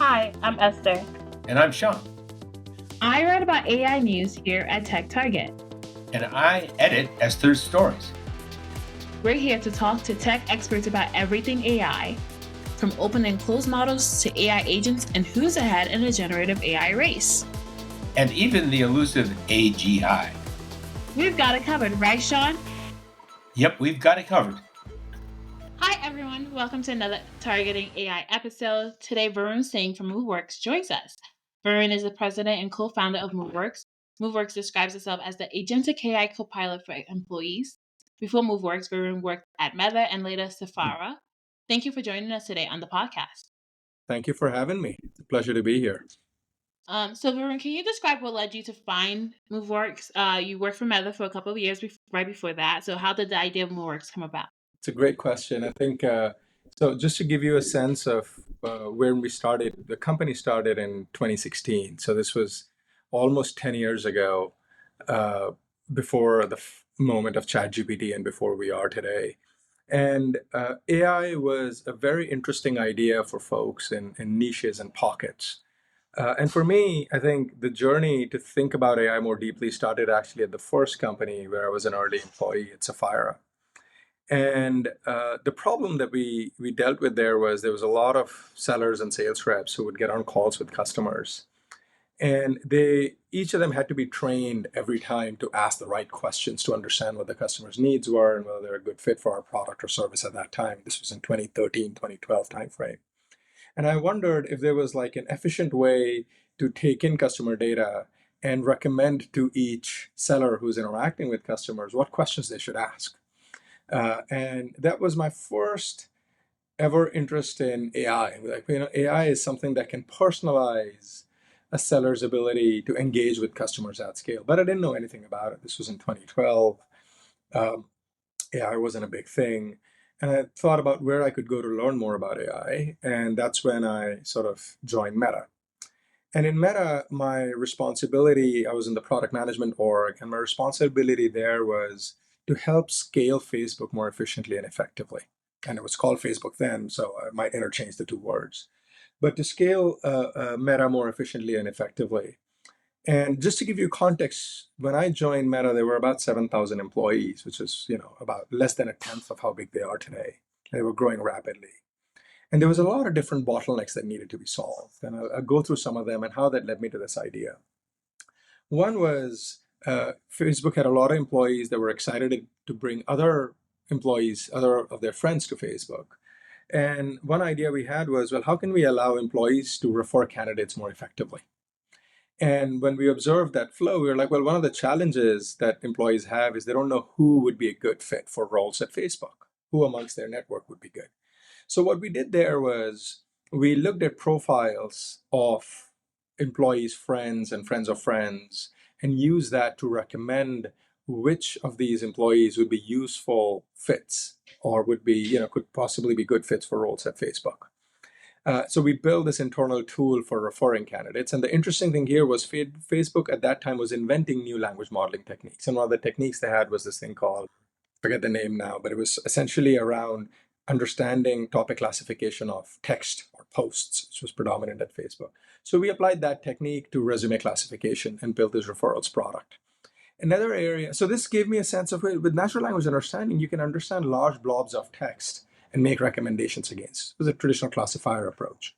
Hi, I'm Esther. And I'm Sean. I write about AI news here at Tech Target. And I edit Esther's stories. We're here to talk to tech experts about everything AI, from open and closed models to AI agents and who's ahead in the generative AI race. And even the elusive AGI. We've got it covered, right, Sean? Yep, we've got it covered. Hi, everyone. Welcome to another Targeting AI episode. Today, Varun Singh from Moveworks joins us. Varun is the president and co-founder of Moveworks. Moveworks describes itself as the Agentic AI co-pilot for employees. Before Moveworks, Varun worked at Meta and later Sephora. Thank you for joining us today on the podcast. Thank you for having me. It's a pleasure to be here. So Varun, can you describe what led you to find Moveworks? You worked for Meta for a couple of years right before that. So how did the idea of Moveworks come about? It's a great question. I think so. Just to give you a sense of where we started, the company started in 2016. So this was almost 10 years ago, before the moment of ChatGPT and before we are today. And AI was a very interesting idea for folks in niches and pockets. And for me, I think the journey to think about AI more deeply started actually at the first company where I was an early employee at Sapphire. And the problem that we dealt with there was a lot of sellers and sales reps who would get on calls with customers. And each of them had to be trained every time to ask the right questions to understand what the customer's needs were and whether they're a good fit for our product or service at that time. This was in 2013, 2012 timeframe. And I wondered if there was like an efficient way to take in customer data and recommend to each seller who's interacting with customers what questions they should ask. And that was my first ever interest in AI. Like, AI is something that can personalize a seller's ability to engage with customers at scale. But I didn't know anything about it. This was in 2012. AI wasn't a big thing. And I thought about where I could go to learn more about AI. And that's when I sort of joined Meta. And in Meta, my responsibility, I was in the product management org, and my responsibility there was to help scale Facebook more efficiently and effectively. And it was called Facebook then, so I might interchange the two words. But to scale Meta more efficiently and effectively. And just to give you context, when I joined Meta, there were about 7,000 employees, which is about less than a tenth of how big they are today. They were growing rapidly. And there was a lot of different bottlenecks that needed to be solved. And I'll go through some of them and how that led me to this idea. One was Facebook had a lot of employees that were excited to bring other employees, other of their friends to Facebook. And one idea we had was, well, how can we allow employees to refer candidates more effectively? And when we observed that flow, we were like, well, one of the challenges that employees have is they don't know who would be a good fit for roles at Facebook, who amongst their network would be good. So what we did there was we looked at profiles of employees' friends and friends of friends and used that to recommend which of these employees would be useful fits or would be, could possibly be good fits for roles at Facebook. So we built this internal tool for referring candidates. And the interesting thing here was Facebook at that time was inventing new language modeling techniques. And one of the techniques they had was this thing called, I forget the name now, but it was essentially around understanding topic classification of text or posts, which was predominant at Facebook. So we applied that technique to resume classification and built this referrals product. Another area, so this gave me a sense of, with natural language understanding, you can understand large blobs of text and make recommendations against. It was a traditional classifier approach.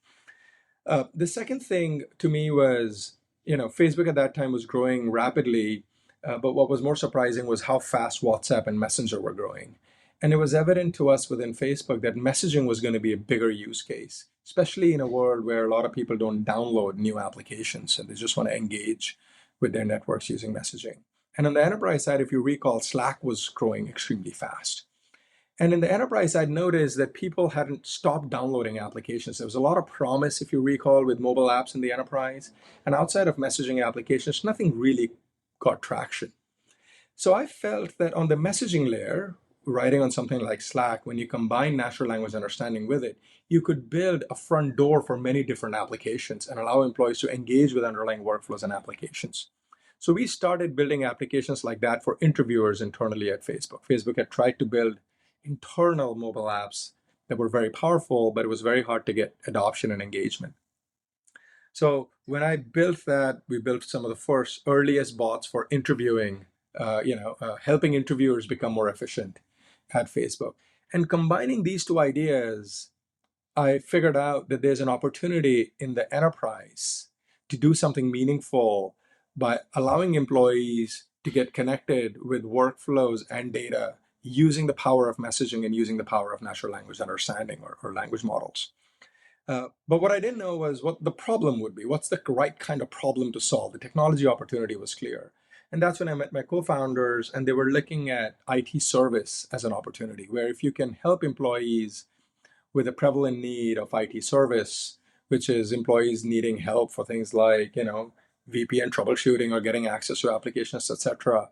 The second thing to me was, Facebook at that time was growing rapidly, but what was more surprising was how fast WhatsApp and Messenger were growing. And it was evident to us within Facebook that messaging was going to be a bigger use case, especially in a world where a lot of people don't download new applications and they just want to engage with their networks using messaging. And on the enterprise side, if you recall, Slack was growing extremely fast. And in the enterprise, I'd noticed that people hadn't stopped downloading applications. There was a lot of promise, if you recall, with mobile apps in the enterprise. And outside of messaging applications, nothing really got traction. So I felt that on the messaging layer, writing on something like Slack, when you combine natural language understanding with it, you could build a front door for many different applications and allow employees to engage with underlying workflows and applications. So we started building applications like that for interviewers internally at Facebook. Facebook had tried to build internal mobile apps that were very powerful, but it was very hard to get adoption and engagement. So when I built that, we built some of the first earliest bots for interviewing, helping interviewers become more efficient at Facebook. And combining these two ideas, I figured out that there's an opportunity in the enterprise to do something meaningful by allowing employees to get connected with workflows and data using the power of messaging and using the power of natural language understanding or language models. But what I didn't know was what the problem would be. What's the right kind of problem to solve? The technology opportunity was clear. And that's when I met my co-founders, and they were looking at IT service as an opportunity, where if you can help employees with a prevalent need of IT service, which is employees needing help for things like, VPN troubleshooting or getting access to applications, etc.,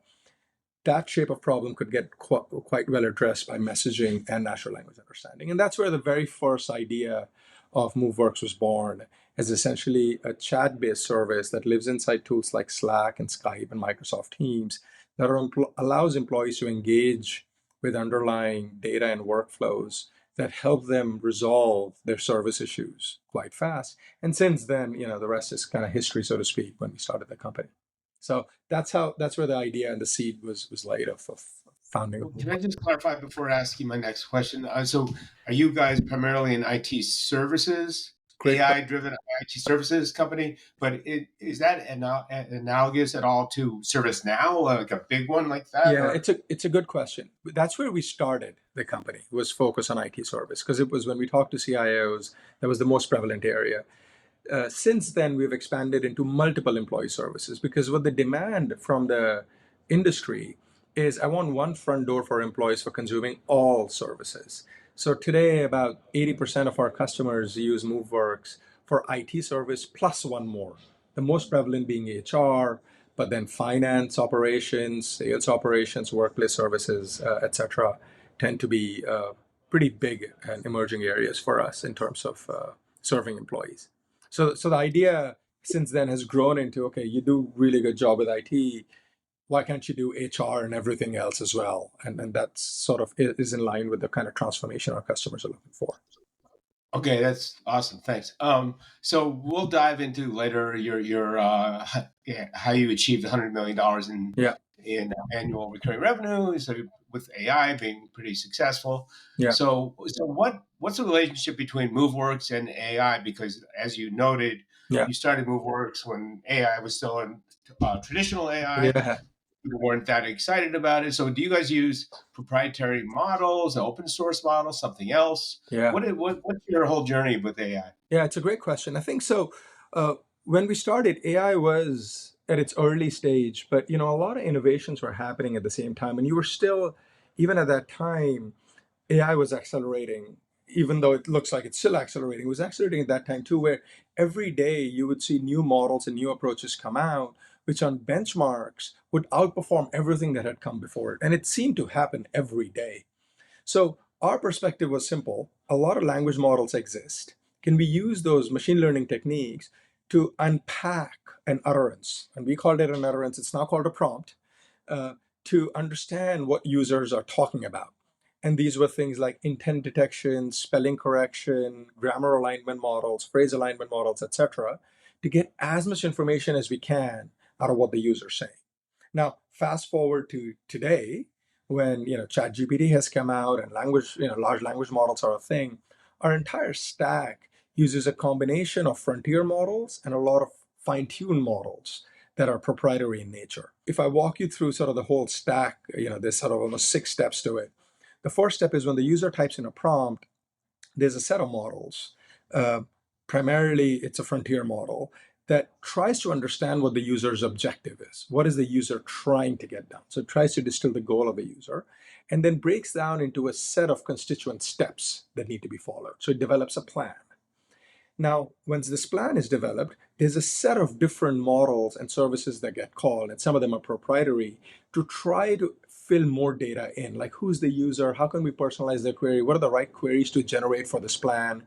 that shape of problem could get quite well addressed by messaging and natural language understanding. And that's where the very first idea of Moveworks was born, as essentially a chat-based service that lives inside tools like Slack and Skype and Microsoft Teams that allows employees to engage with underlying data and workflows that help them resolve their service issues quite fast. And since then, the rest is kind of history, so to speak, when we started the company. So that's where the idea and the seed was laid of founding. Can I just clarify before asking my next question? So are you guys primarily an IT services, AI-driven IT services company? But is that analogous at all to ServiceNow, like a big one like that? Yeah, it's a good question. That's where we started the company, was focus on IT service, because it was when we talked to CIOs, that was the most prevalent area. Since then, we've expanded into multiple employee services, because what the demand from the industry is, I want one front door for employees for consuming all services. So today, about 80% of our customers use Moveworks for IT service plus one more. The most prevalent being HR, but then finance operations, sales operations, workplace services, etc., tend to be pretty big and emerging areas for us in terms of serving employees. So the idea since then has grown into, okay, you do really good job with IT. Why can't you do HR and everything else as well? And that sort of is in line with the kind of transformation our customers are looking for. Okay, that's awesome. Thanks. So we'll dive into later your how you achieved $100 million in annual recurring revenue. So with AI being pretty successful. Yeah. So what's the relationship between Moveworks and AI? Because as you noted, you started Moveworks when AI was still in traditional AI. Yeah. You weren't that excited about it. So do you guys use proprietary models, open source models, something else? Yeah. What's your whole journey with AI? Yeah, it's a great question. I think so. When we started, AI was at its early stage, but a lot of innovations were happening at the same time, and you were still, even at that time, AI was accelerating. Even though it looks like it's still accelerating, it was accelerating at that time too, where every day you would see new models and new approaches come out, which on benchmarks would outperform everything that had come before it. And it seemed to happen every day. So our perspective was simple. A lot of language models exist. Can we use those machine learning techniques to unpack an utterance? And we called it an utterance. It's now called a prompt, to understand what users are talking about. And these were things like intent detection, spelling correction, grammar alignment models, phrase alignment models, etc., to get as much information as we can out of what the user's saying. Now, fast forward to today, when ChatGPT has come out and large language models are a thing. Our entire stack uses a combination of frontier models and a lot of fine-tuned models that are proprietary in nature. If I walk you through sort of the whole stack, there's sort of almost 6 steps to it. The first step is when the user types in a prompt, there's a set of models. Primarily, it's a frontier model that tries to understand what the user's objective is. What is the user trying to get done? So it tries to distill the goal of the user and then breaks down into a set of constituent steps that need to be followed. So it develops a plan. Now, once this plan is developed, there's a set of different models and services that get called, and some of them are proprietary, to try to fill more data in, like who's the user, how can we personalize their query, what are the right queries to generate for this plan.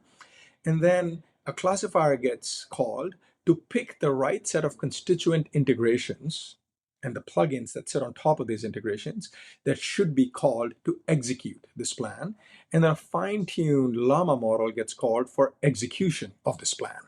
And then a classifier gets called to pick the right set of constituent integrations and the plugins that sit on top of these integrations that should be called to execute this plan. And then a fine-tuned llama model gets called for execution of this plan.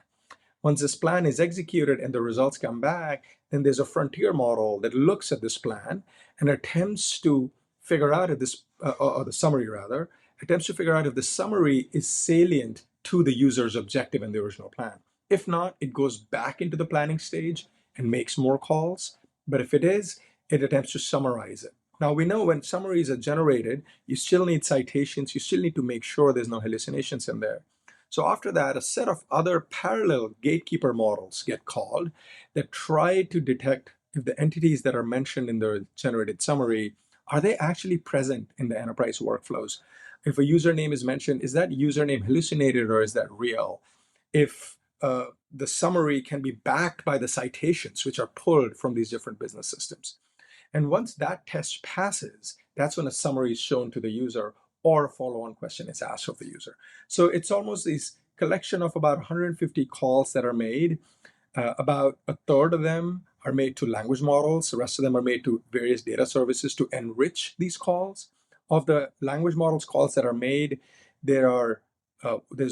Once this plan is executed and the results come back, then there's a frontier model that looks at this plan and attempts to figure out if this, or the summary rather, attempts to figure out if the summary is salient to the user's objective in the original plan. If not, it goes back into the planning stage and makes more calls. But if it is, it attempts to summarize it. Now we know when summaries are generated, you still need citations, you still need to make sure there's no hallucinations in there. So after that, a set of other parallel gatekeeper models get called that try to detect if the entities that are mentioned in the generated summary, are they actually present in the enterprise workflows? If a username is mentioned, is that username hallucinated or is that real? If the summary can be backed by the citations which are pulled from these different business systems. And once that test passes, that's when a summary is shown to the user or a follow-on question is asked of the user. So it's almost this collection of about 150 calls that are made. About a third of them are made to language models. The rest of them are made to various data services to enrich these calls. Of the language models calls that are made, there's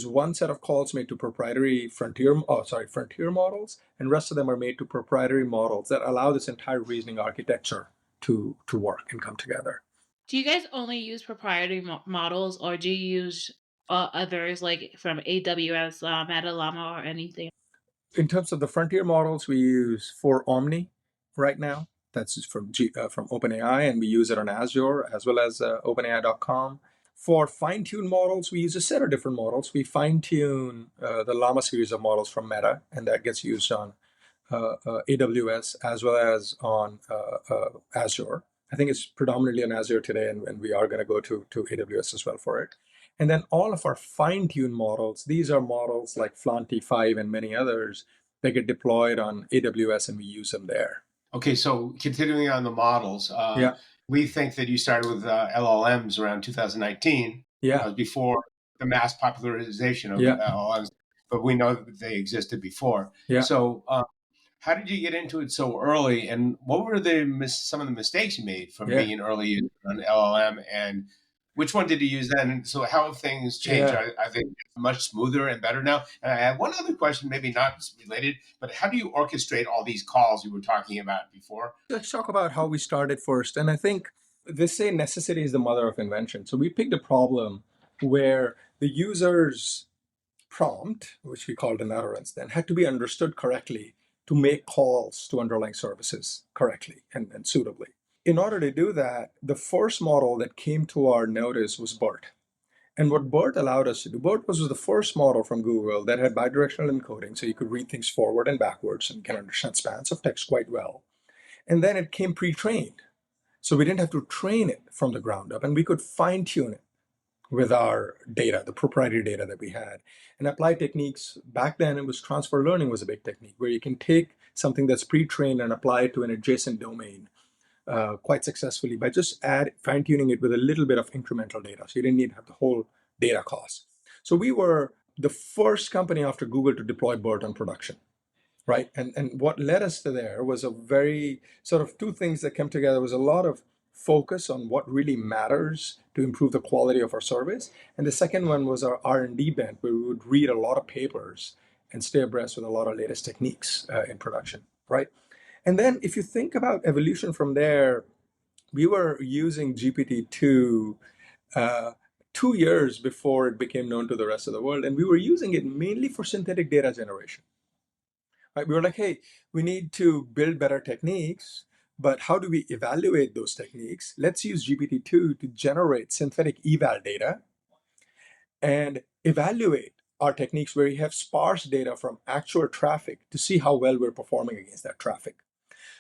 one set of calls made to proprietary frontier models, and rest of them are made to proprietary models that allow this entire reasoning architecture to work and come together. Do you guys only use proprietary models, or do you use others like from AWS, Metalama, or anything? In terms of the frontier models, we use for Omni right now. That's from OpenAI, and we use it on Azure as well as OpenAI.com. For fine-tuned models, we use a set of different models. We fine-tune the Llama series of models from Meta, and that gets used on AWS as well as on Azure. I think it's predominantly on Azure today, and we are going to go to AWS as well for it. And then all of our fine-tuned models, these are models like Flanty 5 and many others that get deployed on AWS, and we use them there. Okay, so continuing on the models, Yeah, we think that you started with LLMs around 2019. That yeah, was before the mass popularization of yeah, LLMs, but we know that they existed before. yeah, So, how did you get into it so early, and what were some of the mistakes you made from yeah, being early on LLM, and which one did you use then? And so how have things changed? yeah. Are they much smoother and better now? And I have one other question, maybe not related, but how do you orchestrate all these calls you were talking about before? Let's talk about how we started first. And I think they say necessity is the mother of invention. So we picked a problem where the user's prompt, which we called an utterance then, had to be understood correctly to make calls to underlying services correctly and suitably. In order to do that, the first model that came to our notice was BERT. And what BERT allowed us to do, BERT was the first model from Google that had bidirectional encoding, so you could read things forward and backwards and can understand spans of text quite well. And then it came pre-trained. So we didn't have to train it from the ground up, and we could fine tune it with our data, the proprietary data that we had, and apply techniques. Back then, it was transfer learning was a big technique where you can take something that's pre-trained and apply it to an adjacent domain quite successfully by just fine-tuning it with a little bit of incremental data. So you didn't need to have the whole data cost. So we were the first company after Google to deploy BERT on production, right? And what led us to there was a very sort of two things that came together was a lot of focus on what really matters to improve the quality of our service. And the second one was our R&D bent, where we would read a lot of papers and stay abreast with a lot of latest techniques in production, right? And then if you think about evolution from there, we were using GPT-2 2 years before it became known to the rest of the world. And we were using it mainly for synthetic data generation. Right? We were like, hey, we need to build better techniques, but how do we evaluate those techniques? Let's use GPT-2 to generate synthetic eval data and evaluate our techniques where you have sparse data from actual traffic to see how well we're performing against that traffic.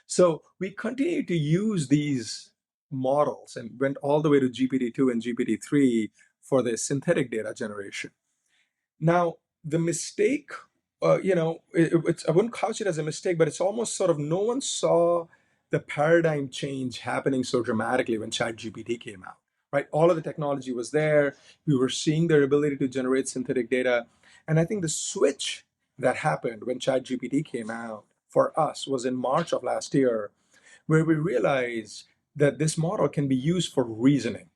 So we continue to use these models and went all the way to GPT-2 and GPT-3 for the synthetic data generation. Now, the mistake, I wouldn't couch it as a mistake, but it's almost sort of no one saw the paradigm change happening so dramatically when ChatGPT came out, right? All of the technology was there. We were seeing their ability to generate synthetic data. And I think the switch that happened when ChatGPT came out for us was in March of last year, where we realized that this model can be used for reasoning.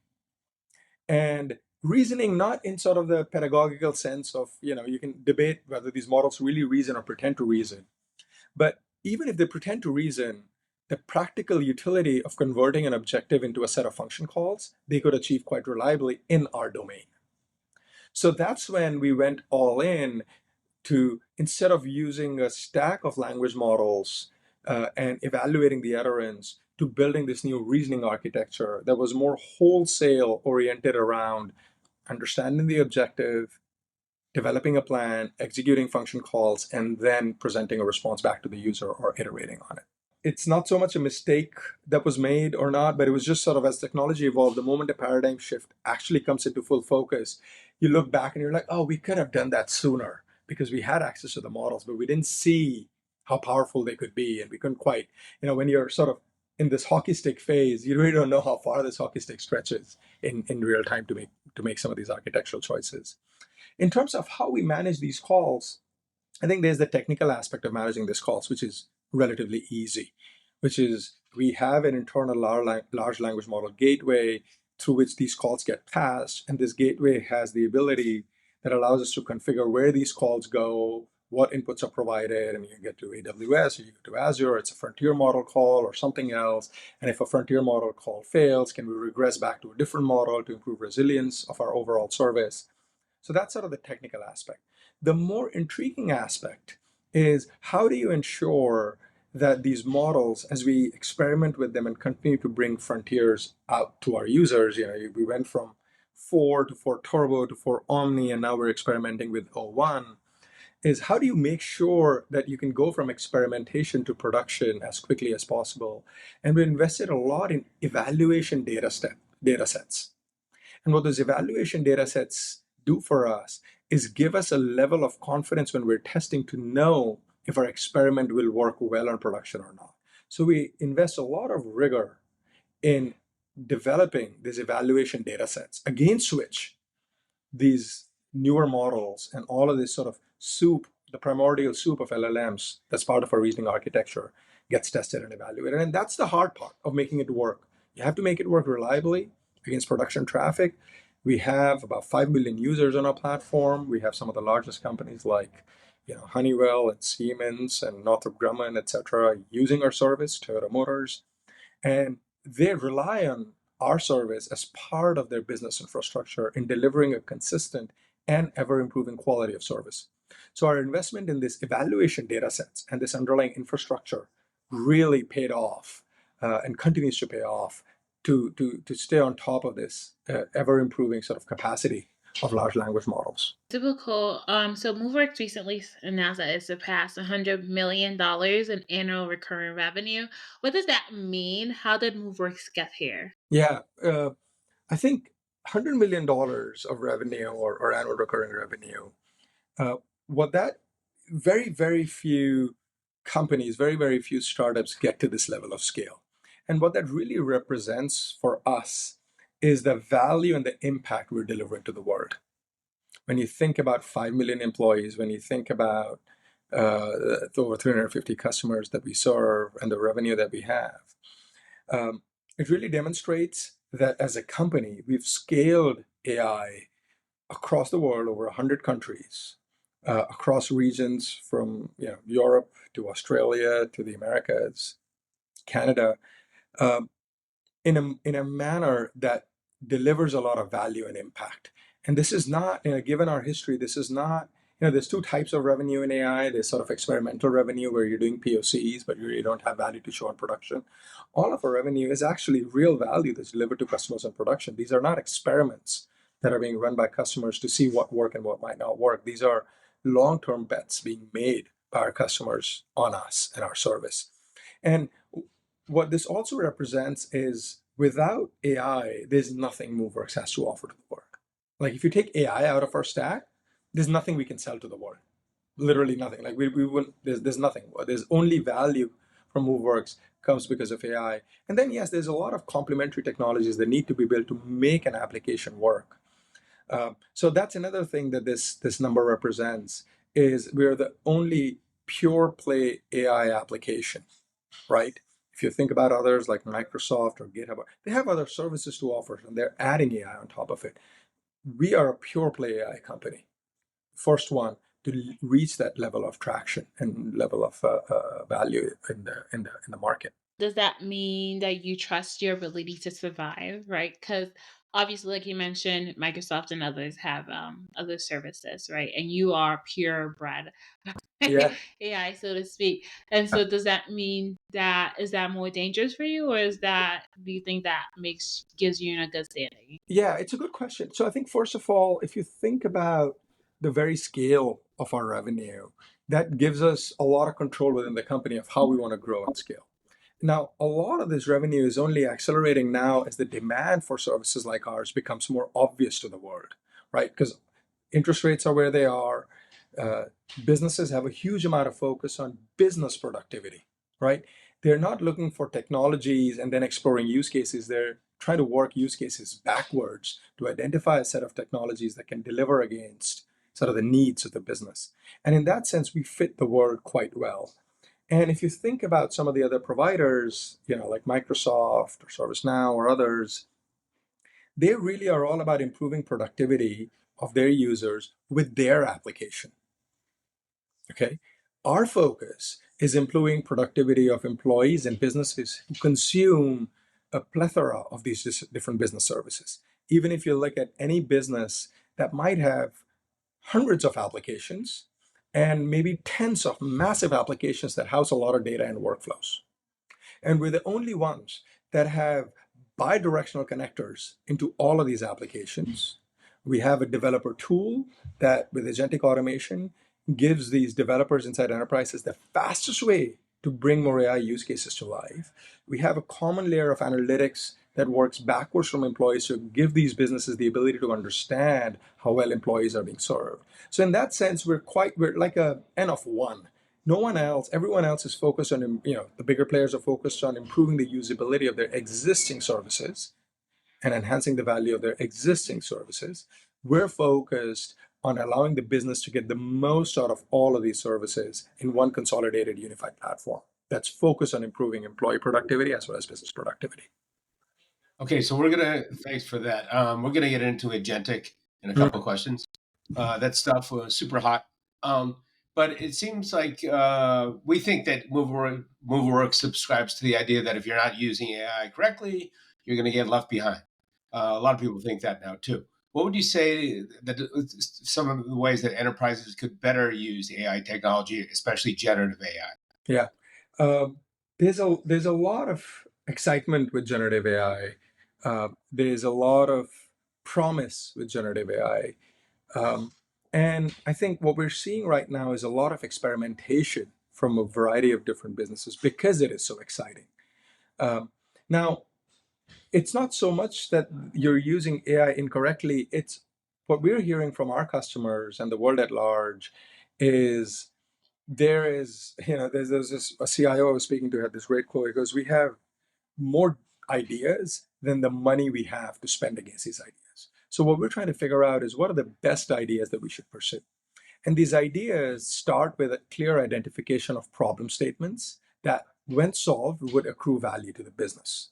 And reasoning not in sort of the pedagogical sense of, you can debate whether these models really reason or pretend to reason. But even if they pretend to reason, the practical utility of converting an objective into a set of function calls, they could achieve quite reliably in our domain. So that's when we went all in to, instead of using a stack of language models and evaluating the utterance, to building this new reasoning architecture that was more wholesale oriented around understanding the objective, developing a plan, executing function calls, and then presenting a response back to the user or iterating on it. It's not so much a mistake that was made or not, but it was just sort of, as technology evolved, the moment a paradigm shift actually comes into full focus, you look back and you're like, oh, we could have done that sooner because we had access to the models, but we didn't see how powerful they could be. And we couldn't quite, when you're sort of in this hockey stick phase, you really don't know how far this hockey stick stretches in real time to make some of these architectural choices. In terms of how we manage these calls, I think there's the technical aspect of managing these calls, which is relatively easy, which is we have an internal large language model gateway through which these calls get passed. And this gateway has the ability that allows us to configure where these calls go, what inputs are provided. And you get to AWS or you go to Azure, it's a frontier model call or something else. And if a frontier model call fails, can we regress back to a different model to improve resilience of our overall service? So that's sort of the technical aspect. The more intriguing aspect is, how do you ensure that these models, as we experiment with them and continue to bring frontiers out to our users, we went from 4 to 4 Turbo to 4 Omni, and now we're experimenting with O1, is how do you make sure that you can go from experimentation to production as quickly as possible? And we invested a lot in evaluation data sets. And what those evaluation data sets do for us is give us a level of confidence when we're testing to know if our experiment will work well on production or not. So we invest a lot of rigor in developing these evaluation data sets against which these newer models and all of this sort of soup, the primordial soup of LLMs that's part of our reasoning architecture, gets tested and evaluated. And that's the hard part of making it work. You have to make it work reliably against production traffic. We have about 5 million users on our platform. We have some of the largest companies like Honeywell and Siemens and Northrop Grumman, et cetera, using our service, Toyota Motors. And they rely on our service as part of their business infrastructure in delivering a consistent and ever-improving quality of service. So our investment in this evaluation data sets and this underlying infrastructure really paid off and continues to pay off to stay on top of this ever-improving sort of capacity of large language models. Super cool. So Moveworks recently announced that it surpassed $100 million in annual recurring revenue. What does that mean? How did Moveworks get here? Yeah, I think $100 million of revenue or annual recurring revenue, what that very, very few companies, very, very few startups get to this level of scale. And what that really represents for us is the value and the impact we're delivering to the world. When you think about 5 million employees, when you think about the over 350 customers that we serve and the revenue that we have, it really demonstrates that as a company, we've scaled AI across the world, over 100 countries, across regions from Europe to Australia to the Americas, Canada, in a manner that delivers a lot of value and impact. And this is not, given our history, this is not, there's two types of revenue in AI. There's sort of experimental revenue where you're doing POCs, but you really don't have value to show in production. All of our revenue is actually real value that's delivered to customers in production. These are not experiments that are being run by customers to see what work and what might not work. These are long-term bets being made by our customers on us and our service. And what this also represents is, without AI, there's nothing Moveworks has to offer to the world. Like, if you take AI out of our stack, there's nothing we can sell to the world. Literally nothing. Like, we wouldn't, there's nothing. There's only value from Moveworks comes because of AI. And then, yes, there's a lot of complementary technologies that need to be built to make an application work. So that's another thing that this number represents, is we're the only pure play AI application, right? If you think about others like Microsoft or GitHub, they have other services to offer, and they're adding AI on top of it. we are a pure play AI company. First one to reach that level of traction and level of value in the market. Does that mean that you trust your ability to survive, right? Because obviously, like you mentioned, Microsoft and others have other services, right? And you are purebred Yeah. AI, so to speak. And so, does that mean that is that more dangerous for you, or is that do you think that makes gives you in a good standing? Yeah, it's a good question. So I think first of all, if you think about the very scale of our revenue, that gives us a lot of control within the company of how we want to grow and scale. Now, a lot of this revenue is only accelerating now as the demand for services like ours becomes more obvious to the world, right? Because interest rates are where they are. Uh, Businesses have a huge amount of focus on business productivity, right? They're not looking for technologies and then exploring use cases. They're trying to work use cases backwards to identify a set of technologies that can deliver against sort of the needs of the business. And in that sense, we fit the world quite well. And if you think about some of the other providers, like Microsoft or ServiceNow or others, they really are all about improving productivity of their users with their application. Okay. Our focus is improving productivity of employees and businesses who consume a plethora of these different business services. Even if you look at any business that might have hundreds of applications and maybe tens of massive applications that house a lot of data and workflows. And we're the only ones that have bidirectional connectors into all of these applications. We have a developer tool that, with Agentic Automation, gives these developers inside enterprises the fastest way to bring more AI use cases to life. We have a common layer of analytics that works backwards from employees to give these businesses the ability to understand how well employees are being served. So in that sense, we're like a N of one. No one else, everyone else is focused on, the bigger players are focused on improving the usability of their existing services and enhancing the value of their existing services. We're focused on allowing the business to get the most out of all of these services in one consolidated unified platform that's focused on improving employee productivity as well as business productivity. Okay, so thanks for that. We're gonna get into agentic in a couple of questions. That stuff was super hot. Um, but it seems like we think that Moveworks subscribes to the idea that if you're not using AI correctly, you're going to get left behind. A lot of people think that now too. What would you say that some of the ways that enterprises could better use AI technology, especially generative AI? Yeah. Um, there's a lot of excitement with generative AI. There's a lot of promise with generative AI. And I think what we're seeing right now is a lot of experimentation from a variety of different businesses because it is so exciting. Now, it's not so much that you're using AI incorrectly. It's what we're hearing from our customers and the world at large is there's this a CIO I was speaking to had this great quote. He goes, "We have more ideas than the money we have to spend against these ideas." So what we're trying to figure out is what are the best ideas that we should pursue. And these ideas start with a clear identification of problem statements that, when solved, would accrue value to the business,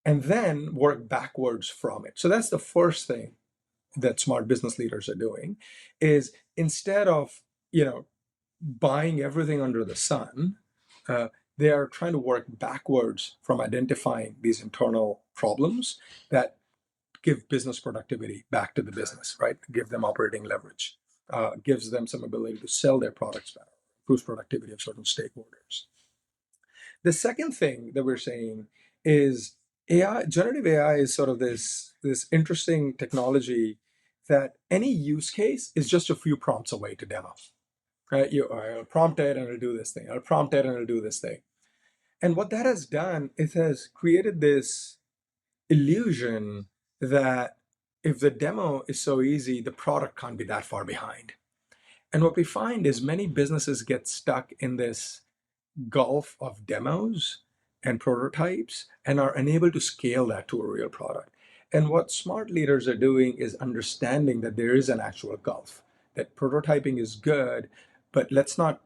and then work backwards from it. So that's the first thing that smart business leaders are doing is instead of, buying everything under the sun, they are trying to work backwards from identifying these internal problems that give business productivity back to the business, right? Give them operating leverage, gives them some ability to sell their products better, improves productivity of certain stakeholders. The second thing that we're saying is AI, generative AI is sort of this interesting technology that any use case is just a few prompts away to demo. Right? I'll prompt it and it'll do this thing. I'll prompt it and it'll do this thing. And what that has done, it has created this illusion that if the demo is so easy, the product can't be that far behind. And what we find is many businesses get stuck in this gulf of demos and prototypes and are unable to scale that to a real product. And what smart leaders are doing is understanding that there is an actual gulf, that prototyping is good, but let's not,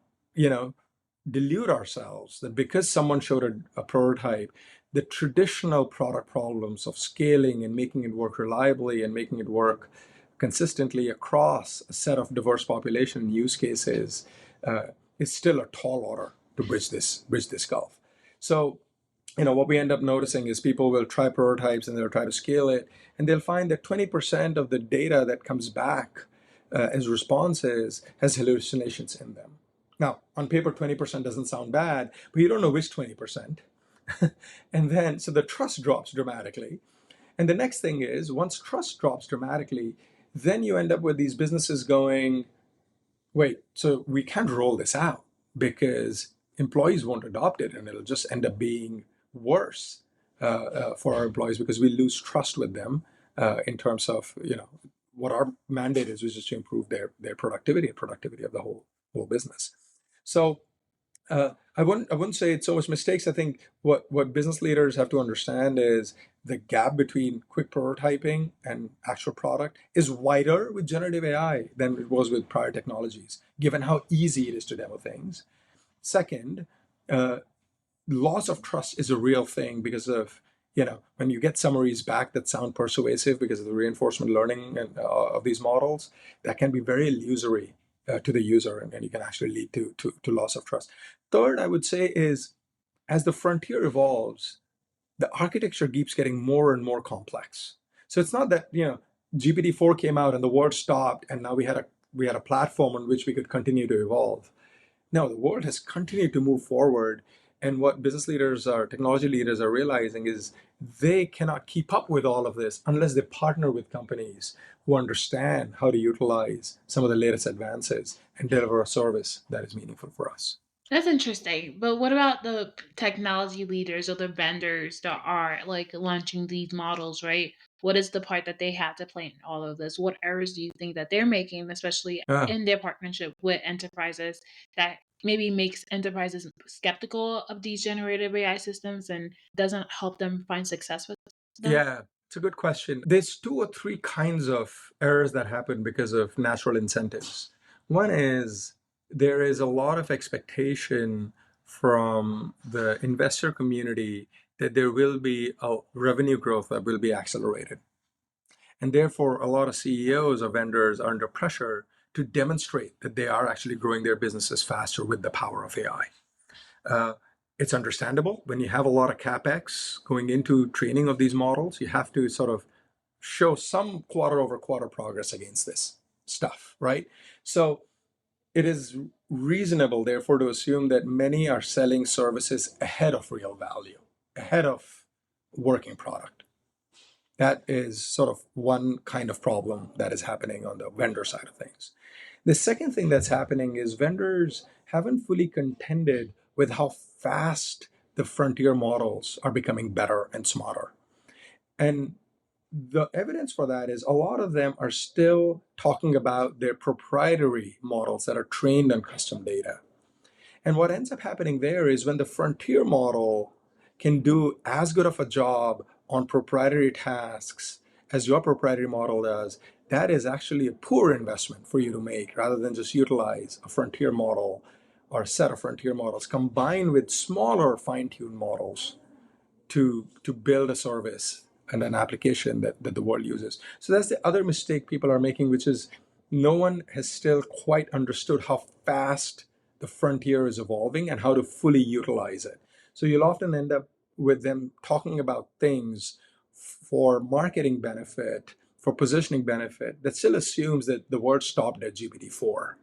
delude ourselves that because someone showed a prototype, the traditional product problems of scaling and making it work reliably and making it work consistently across a set of diverse population use cases is still a tall order to bridge this gulf. So, what we end up noticing is people will try prototypes and they'll try to scale it, and they'll find that 20% of the data that comes back as responses has hallucinations in them. Now, on paper, 20% doesn't sound bad, but you don't know which 20%. And then, so the trust drops dramatically. And the next thing is, once trust drops dramatically, then you end up with these businesses going, wait, so we can't roll this out because employees won't adopt it, and it'll just end up being worse for our employees because we lose trust with them in terms of what our mandate is, which is to improve their productivity and productivity of the whole business. So I wouldn't say it's so much mistakes. I think what business leaders have to understand is the gap between quick prototyping and actual product is wider with generative AI than it was with prior technologies, given how easy it is to demo things. Second, loss of trust is a real thing because of, when you get summaries back that sound persuasive because of the reinforcement learning of these models, that can be very illusory to the user, and you can actually lead to loss of trust. Third, I would say is, as the frontier evolves, the architecture keeps getting more and more complex. So it's not that, GPT-4 came out and the world stopped and now we had a platform on which we could continue to evolve. No, the world has continued to move forward. And what business leaders or technology leaders are realizing is they cannot keep up with all of this unless they partner with companies who understand how to utilize some of the latest advances and deliver a service that is meaningful for us. That's interesting. But what about the technology leaders or the vendors that are like launching these models, right? What is the part that they have to play in all of this? What errors do you think that they're making, especially Ah, in their partnership with enterprises, that maybe makes enterprises skeptical of these generative AI systems and doesn't help them find success with them? yeah, it's a good question. There's two or three kinds of errors that happen because of natural incentives. One is there is a lot of expectation from the investor community that there will be a revenue growth that will be accelerated. And therefore, a lot of CEOs or vendors are under pressure to demonstrate that they are actually growing their businesses faster with the power of AI. Uh, it's understandable when you have a lot of capex going into training of these models, you have to sort of show some quarter over quarter progress against this stuff, right? So it is reasonable, therefore, to assume that many are selling services ahead of real value, ahead of working product. That is sort of one kind of problem that is happening on the vendor side of things. The second thing that's happening is vendors haven't fully contended with how fast the frontier models are becoming better and smarter. And the evidence for that is a lot of them are still talking about their proprietary models that are trained on custom data. And what ends up happening there is when the frontier model can do as good of a job on proprietary tasks as your proprietary model does, that is actually a poor investment for you to make rather than just utilize a frontier model or a set of frontier models combined with smaller fine-tuned models to build a service and an application that the world uses. So that's the other mistake people are making, which is no one has still quite understood how fast the frontier is evolving and how to fully utilize it. So you'll often end up with them talking about things for marketing benefit, for positioning benefit, that still assumes that the world stopped at GPT-4,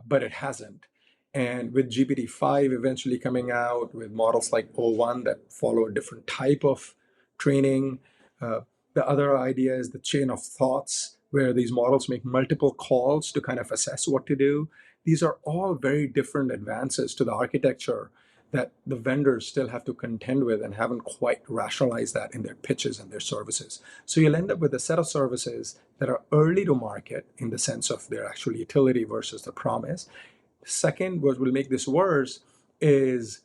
but it hasn't. And with GPT-5 eventually coming out, with models like O1 that follow a different type of training, the other idea is the chain of thoughts, where these models make multiple calls to kind of assess what to do. These are all very different advances to the architecture that the vendors still have to contend with and haven't quite rationalized that in their pitches and their services. So you'll end up with a set of services that are early to market in the sense of their actual utility versus the promise. Second, what will make this worse is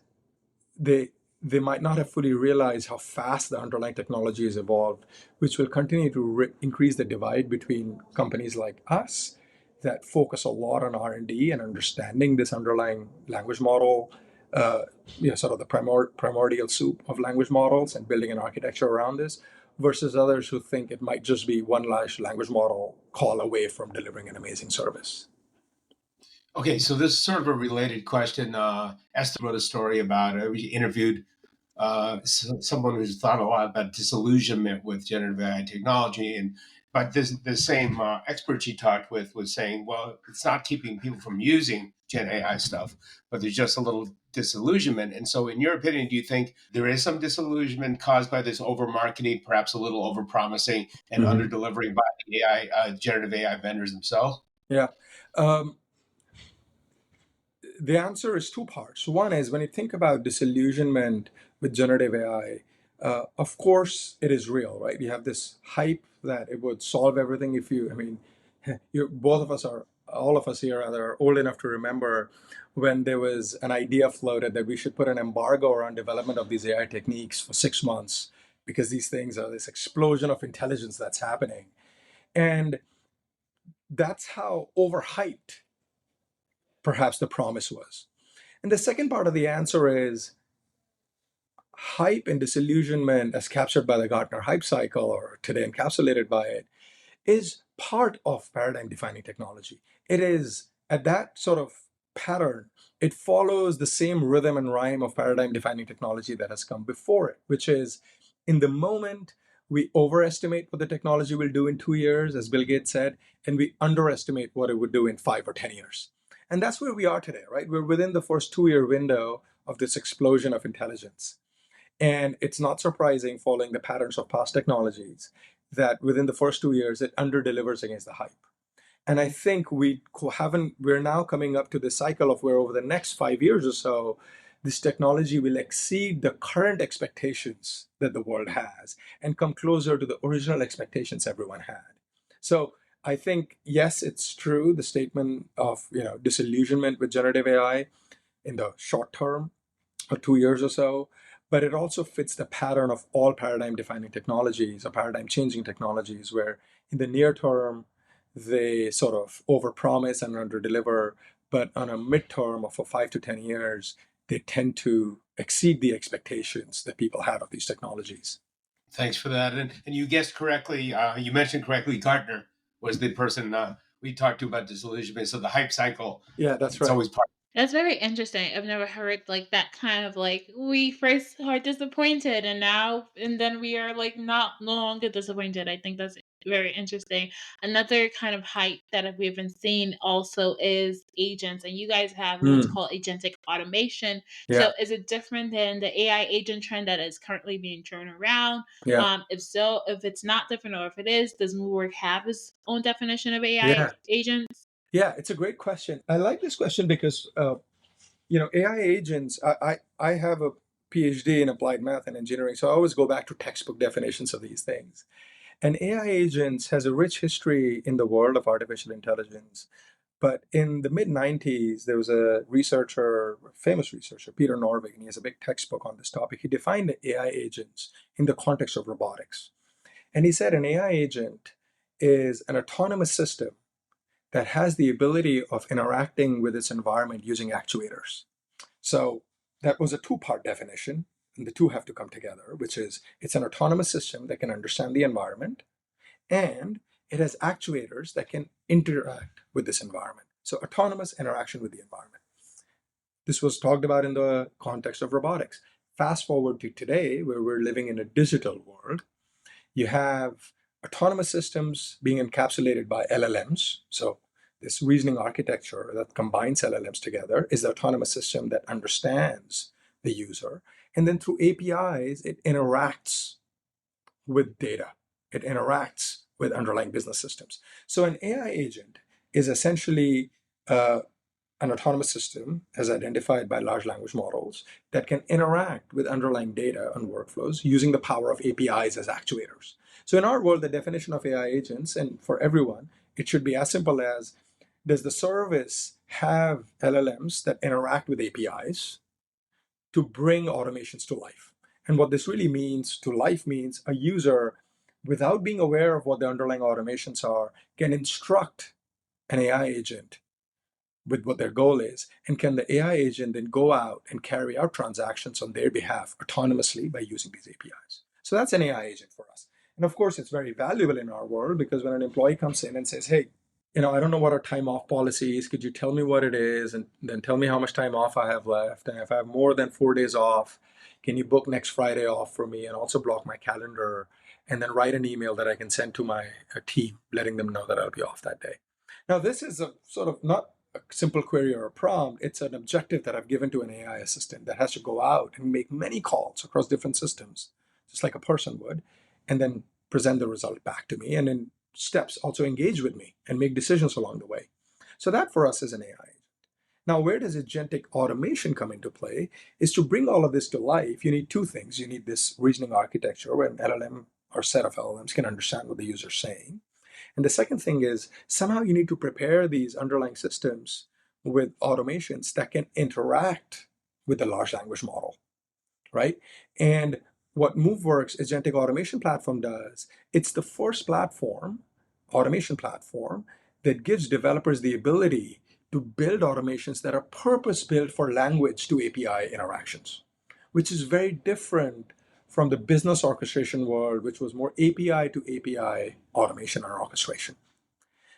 they might not have fully realized how fast the underlying technology has evolved, which will continue to increase the divide between companies like us that focus a lot on R&D and understanding this underlying language model uh, sort of the primordial soup of language models and building an architecture around this, versus others who think it might just be one large language model call away from delivering an amazing service. Okay, so this is sort of a related question. Esther wrote a story about it. We interviewed someone who's thought a lot about disillusionment with generative AI technology, and but the same expert she talked with was saying, well, it's not keeping people from using Gen AI stuff, but there's just a little disillusionment. And so, in your opinion, do you think there is some disillusionment caused by this over marketing, perhaps a little over promising and Mm-hmm. under delivering by the AI generative AI vendors themselves? Yeah. Um, the answer is two parts. One is when you think about disillusionment with generative AI, of course it is real, right? You have this hype that it would solve everything if you, I mean, both of us are, all of us here are old enough to remember when there was an idea floated that we should put an embargo around development of these AI techniques for 6 months because these things are this explosion of intelligence that's happening. And that's how overhyped perhaps the promise was. And the second part of the answer is hype and disillusionment, as captured by the Gartner hype cycle, or today encapsulated by it, is part of paradigm defining technology. It is at that sort of pattern, it follows the same rhythm and rhyme of paradigm defining technology that has come before it, which is in the moment, we overestimate what the technology will do in 2 years, as Bill Gates said, and we underestimate what it would do in 5 or 10 years. And that's where we are today, right? We're within the first 2 year window of this explosion of intelligence. And it's not surprising, following the patterns of past technologies, that within the first 2 years, it underdelivers against the hype. And I think we're now coming up to the cycle of where over the next 5 years or so, this technology will exceed the current expectations that the world has and come closer to the original expectations everyone had. So I think, yes, it's true, the statement of disillusionment with generative AI in the short term, or 2 years or so, but it also fits the pattern of all paradigm defining technologies or paradigm changing technologies, where in the near term, they sort of overpromise and underdeliver, but on a midterm of for 5 to 10 years, they tend to exceed the expectations that people had of these technologies. Thanks for that. And you guessed correctly. You mentioned correctly. Gartner was the person we talked to about disillusionment. So the hype cycle, Yeah, that's it's right. always part. That's very interesting. I've never heard like that kind of like we first are disappointed and then we are like not no longer disappointed. I think that's very interesting. Another kind of hype that we've been seeing also is agents, and you guys have what's Mm, called agentic automation. yeah, So is it different than the AI agent trend that is currently being thrown around? yeah, If so, if it's not different, or if it is, does Movework have its own definition of AI yeah, agents? yeah. It's a great question. I like this question because AI agents. I have a PhD in applied math and engineering, so I always go back to textbook definitions of these things. And AI agents has a rich history in the world of artificial intelligence. But in the mid 90s, there was a researcher, famous researcher, Peter Norvig, and he has a big textbook on this topic. He defined the AI agents in the context of robotics. And he said an AI agent is an autonomous system that has the ability of interacting with its environment using actuators. So that was a two-part definition, and the two have to come together, which is it's an autonomous system that can understand the environment, and it has actuators that can interact with this environment. So autonomous interaction with the environment. This was talked about in the context of robotics. Fast forward to today, where we're living in a digital world, you have autonomous systems being encapsulated by LLMs. So this reasoning architecture that combines LLMs together is the autonomous system that understands the user. And then through APIs, it interacts with data. It interacts with underlying business systems. So an AI agent is essentially an autonomous system, as identified by large language models, that can interact with underlying data and workflows using the power of APIs as actuators. So in our world, the definition of AI agents, and for everyone, it should be as simple as, does the service have LLMs that interact with APIs to bring automations to life? And what this really means to life means a user, without being aware of what the underlying automations are, can instruct an AI agent with what their goal is, and can the AI agent then go out and carry out transactions on their behalf autonomously by using these APIs. So that's an AI agent for us. And of course, it's very valuable in our world because when an employee comes in and says, hey, I don't know what our time off policy is. Could you tell me what it is? And then tell me how much time off I have left. And if I have more than 4 days off, can you book next Friday off for me and also block my calendar and then write an email that I can send to my team, letting them know that I'll be off that day. Now, this is a sort of not a simple query or a prompt. It's an objective that I've given to an AI assistant that has to go out and make many calls across different systems, just like a person would, and then present the result back to me. And in steps, also engage with me and make decisions along the way. So that for us is an AI. Now, where does agentic automation come into play is to bring all of this to life. You need two things. You need this reasoning architecture where an LLM or set of LLMs can understand what the user's saying. And the second thing is somehow you need to prepare these underlying systems with automations that can interact with the large language model, right? And what Moveworks Agentic Automation Platform does, it's the first automation platform, that gives developers the ability to build automations that are purpose-built for language to API interactions, which is very different from the business orchestration world, which was more API to API automation or orchestration.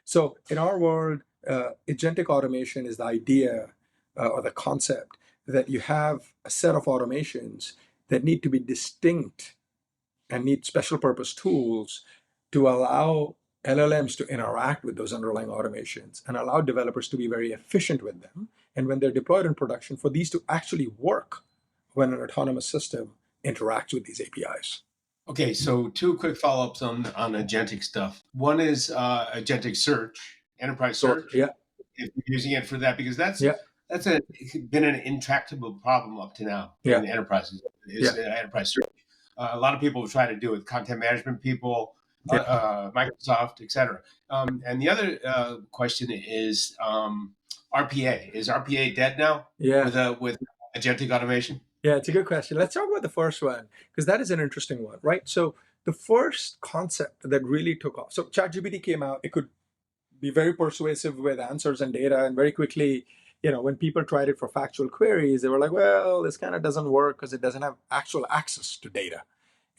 So in our world, agentic automation is the idea or the concept that you have a set of automations that need to be distinct and need special purpose tools to allow LLMs to interact with those underlying automations and allow developers to be very efficient with them. And when they're deployed in production, for these to actually work when an autonomous system interacts with these APIs. Okay, so two quick follow-ups on agentic stuff. One is agentic search, enterprise search. Yeah. If you're using it for that, because that's Yeah. been an intractable problem up to now in enterprises. Enterprise search. A lot of people try to do it. Content management people, Microsoft, etc. And the other question is RPA. Is RPA dead now? Yeah. With agentic automation? Yeah, it's a good question. Let's talk about the first one, because that is an interesting one, right? So the first concept that really took off, so ChatGPT came out, it could be very persuasive with answers and data, and very quickly, when people tried it for factual queries, they were like, well, this kind of doesn't work because it doesn't have actual access to data.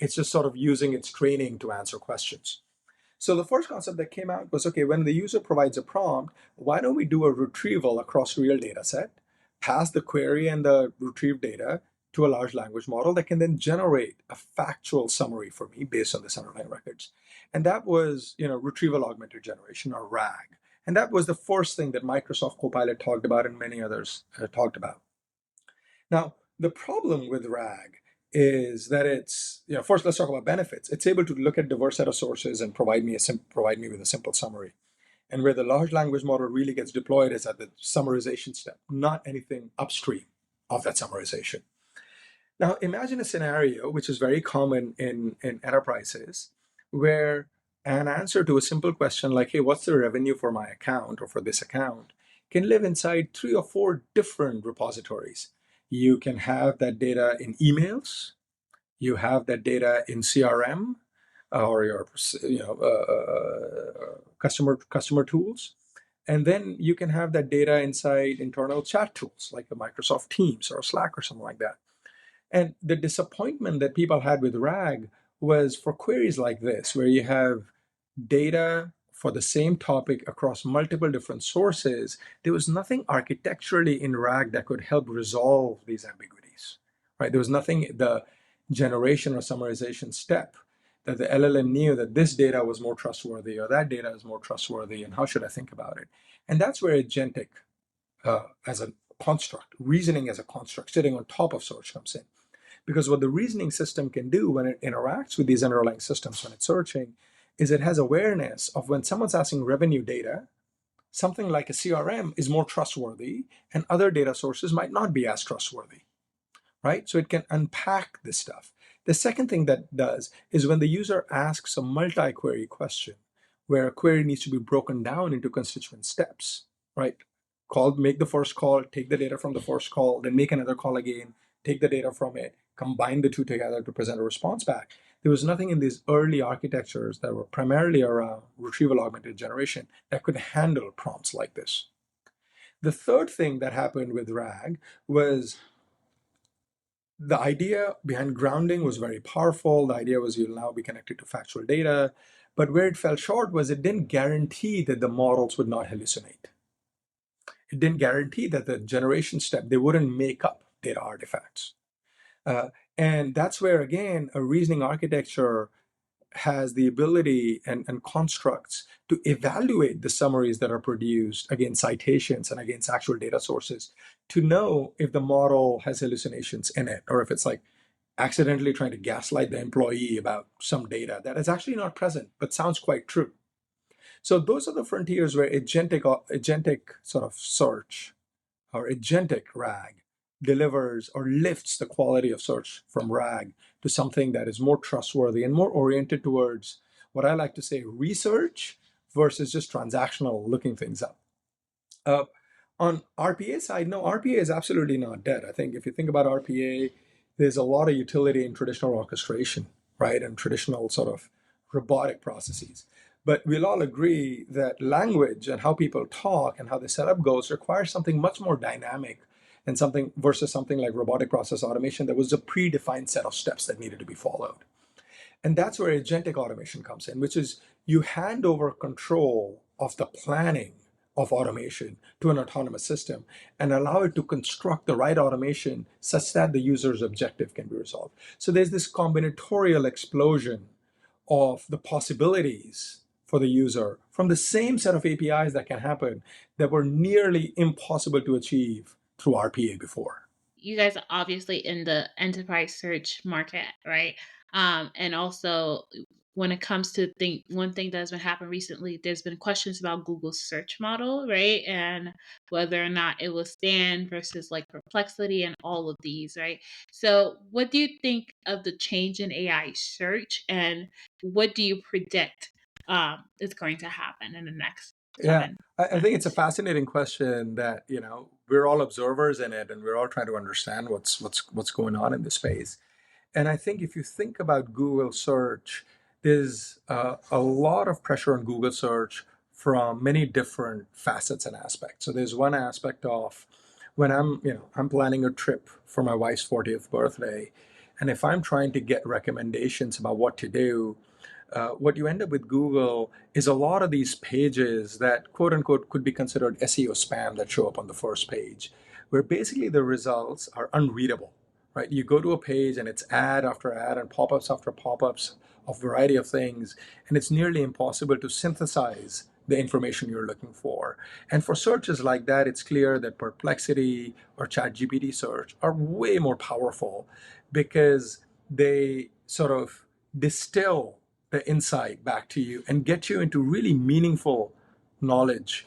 It's just sort of using its training to answer questions. So the first concept that came out was, okay, when the user provides a prompt, why don't we do a retrieval across real data set, pass the query and the retrieved data to a large language model that can then generate a factual summary for me based on this underlying records. And that was, retrieval augmented generation, or RAG. And that was the first thing that Microsoft Copilot talked about and many others talked about. Now, the problem with RAG is that it's, first let's talk about benefits. It's able to look at diverse set of sources and provide me with a simple summary. And where the large language model really gets deployed is at the summarization step, not anything upstream of that summarization. Now, imagine a scenario which is very common in enterprises where an answer to a simple question like, hey, what's the revenue for my account or for this account, can live inside 3 or 4 different repositories. You can have that data in emails, you have that data in CRM or your customer tools, and then you can have that data inside internal chat tools like the Microsoft Teams or Slack or something like that. And the disappointment that people had with RAG was for queries like this, where you have data for the same topic across multiple different sources, there was nothing architecturally in RAG that could help resolve these ambiguities, right? There was nothing, the generation or summarization step, that the LLM knew that this data was more trustworthy or that data is more trustworthy, and how should I think about it? And that's where agentic as a construct, reasoning as a construct, sitting on top of search comes in. Because what the reasoning system can do when it interacts with these underlying systems when it's searching is it has awareness of when someone's asking revenue data, something like a CRM is more trustworthy and other data sources might not be as trustworthy, right? So it can unpack this stuff. The second thing that does is when the user asks a multi-query question, where a query needs to be broken down into constituent steps, right? Make the first call, take the data from the first call, then make another call again, take the data from it, combine the two together to present a response back. There was nothing in these early architectures that were primarily around retrieval augmented generation that could handle prompts like this. The third thing that happened with RAG was the idea behind grounding was very powerful. The idea was you'll now be connected to factual data. But where it fell short was it didn't guarantee that the models would not hallucinate. It didn't guarantee that the generation step, they wouldn't make up data artifacts. Uh, and that's where, again, a reasoning architecture has the ability and constructs to evaluate the summaries that are produced against citations and against actual data sources to know if the model has hallucinations in it, or if it's like accidentally trying to gaslight the employee about some data that is actually not present but sounds quite true. So those are the frontiers where agentic sort of search or agentic RAG delivers or lifts the quality of search from RAG to something that is more trustworthy and more oriented towards what I like to say research versus just transactional looking things up. Uh, on RPA side, no, RPA is absolutely not dead. I think if you think about RPA, there's a lot of utility in traditional orchestration, right? And traditional sort of robotic processes. But we'll all agree that language and how people talk and how the setup goes requires something much more dynamic and something versus something like robotic process automation that was a predefined set of steps that needed to be followed. And that's where agentic automation comes in, which is you hand over control of the planning of automation to an autonomous system and allow it to construct the right automation such that the user's objective can be resolved. So there's this combinatorial explosion of the possibilities for the user from the same set of APIs that can happen that were nearly impossible to achieve through RPA before. You guys are obviously in the enterprise search market, right? And also when it comes to one thing that's been happening recently, there's been questions about Google's search model, right? And whether or not it will stand versus like perplexity and all of these, right? So what do you think of the change in AI search, and what do you predict is going to happen in the next Yeah, coming I think it's a months? fascinating question that, we're all observers in it and we're all trying to understand what's going on in this space. And I think if you think about Google search, there's a lot of pressure on Google search from many different facets and aspects. So there's one aspect of when I'm planning a trip for my wife's 40th birthday, and if I'm trying to get recommendations about what to do, what you end up with Google is a lot of these pages that quote unquote could be considered SEO spam that show up on the first page, where basically the results are unreadable, right? You go to a page and it's ad after ad and pop-ups after pop-ups of a variety of things, and it's nearly impossible to synthesize the information you're looking for. And for searches like that, it's clear that Perplexity or ChatGPT search are way more powerful because they sort of distill the insight back to you and get you into really meaningful knowledge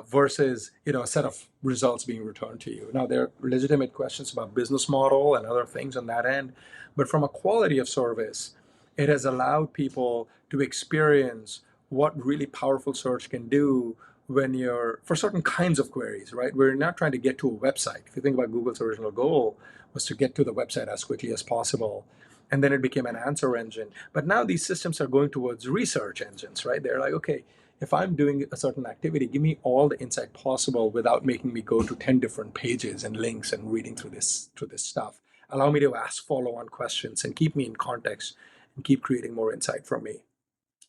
versus a set of results being returned to you. Now there are legitimate questions about business model and other things on that end, but from a quality of service, it has allowed people to experience what really powerful search can do when you're for certain kinds of queries, right? We're not trying to get to a website. If you think about Google's original goal was to get to the website as quickly as possible, and then it became an answer engine. But now these systems are going towards research engines, right? They're like, okay, if I'm doing a certain activity, give me all the insight possible without making me go to 10 different pages and links and reading through this stuff. Allow me to ask follow-on questions and keep me in context and keep creating more insight from me.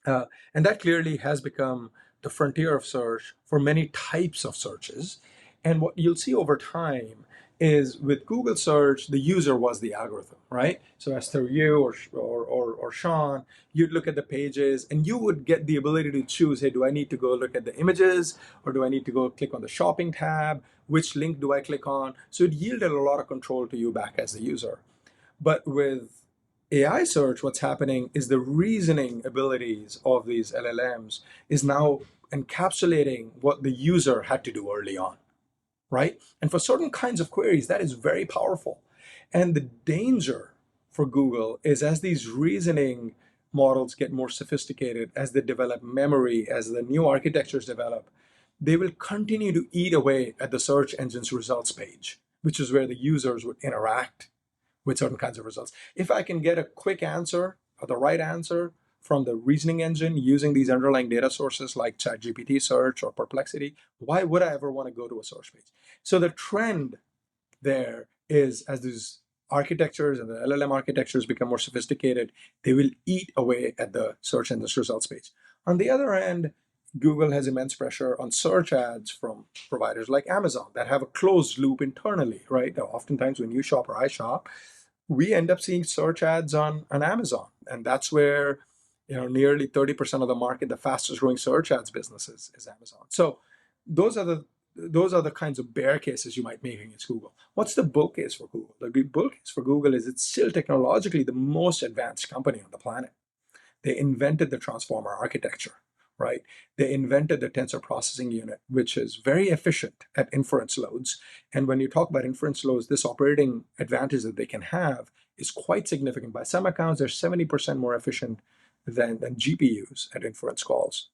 And that clearly has become the frontier of search for many types of searches. And what you'll see over time is with Google search, the user was the algorithm, right? So as through you or Sean, you'd look at the pages and you would get the ability to choose, hey, do I need to go look at the images or do I need to go click on the shopping tab? Which link do I click on? So it yielded a lot of control to you back as the user. But with AI search, what's happening is the reasoning abilities of these LLMs is now encapsulating what the user had to do early on, right? And for certain kinds of queries, that is very powerful. And the danger for Google is as these reasoning models get more sophisticated, as they develop memory, as the new architectures develop, they will continue to eat away at the search engine's results page, which is where the users would interact with certain kinds of results. If I can get a quick answer or the right answer from the reasoning engine using these underlying data sources like ChatGPT search or Perplexity, why would I ever want to go to a source page? So the trend there is, as these architectures and the LLM architectures become more sophisticated, they will eat away at the search engine results page. On the other hand, Google has immense pressure on search ads from providers like Amazon that have a closed loop internally, right? Now, oftentimes when you shop or I shop, we end up seeing search ads on Amazon. And that's where, nearly 30% of the market, the fastest growing search ads business is Amazon. So those are the kinds of bear cases you might make against Google. What's the bull case for Google? The bull case for Google is it's still technologically the most advanced company on the planet. They invented the transformer architecture, right? They invented the tensor processing unit, which is very efficient at inference loads. And when you talk about inference loads, this operating advantage that they can have is quite significant. By some accounts, they're 70% more efficient than GPUs at inference calls.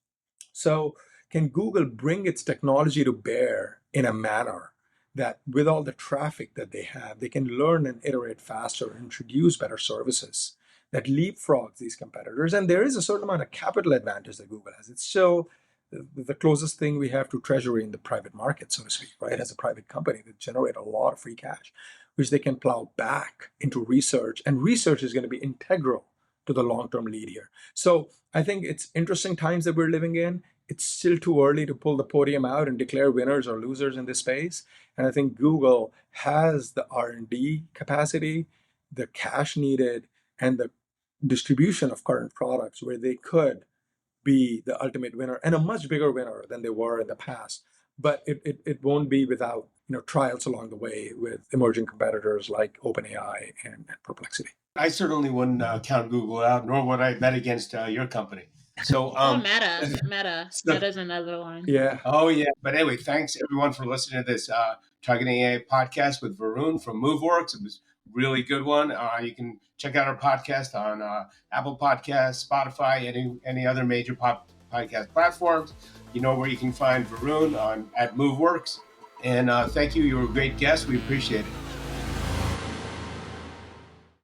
So can Google bring its technology to bear in a manner that with all the traffic that they have, they can learn and iterate faster, introduce better services that leapfrogs these competitors? And there is a certain amount of capital advantage that Google has. It's still the closest thing we have to treasury in the private market, so to speak, right? As a private company, they generate a lot of free cash, which they can plow back into research. And research is going to be integral to the long-term lead here. So I think it's interesting times that we're living in. It's still too early to pull the podium out and declare winners or losers in this space. And I think Google has the R&D capacity, the cash needed, and the distribution of current products where they could be the ultimate winner and a much bigger winner than they were in the past. But it won't be without trials along the way with emerging competitors like OpenAI and Perplexity. I certainly wouldn't count Google out, nor would I bet against your company. So, Meta's another one. Yeah. Oh, yeah. But anyway, thanks everyone for listening to this Targeting AI podcast with Varun from Moveworks. It was a really good one. You can check out our podcast on Apple Podcasts, Spotify, any other major podcast platforms. You know where you can find Varun at Moveworks. And thank you. You were a great guest. We appreciate it.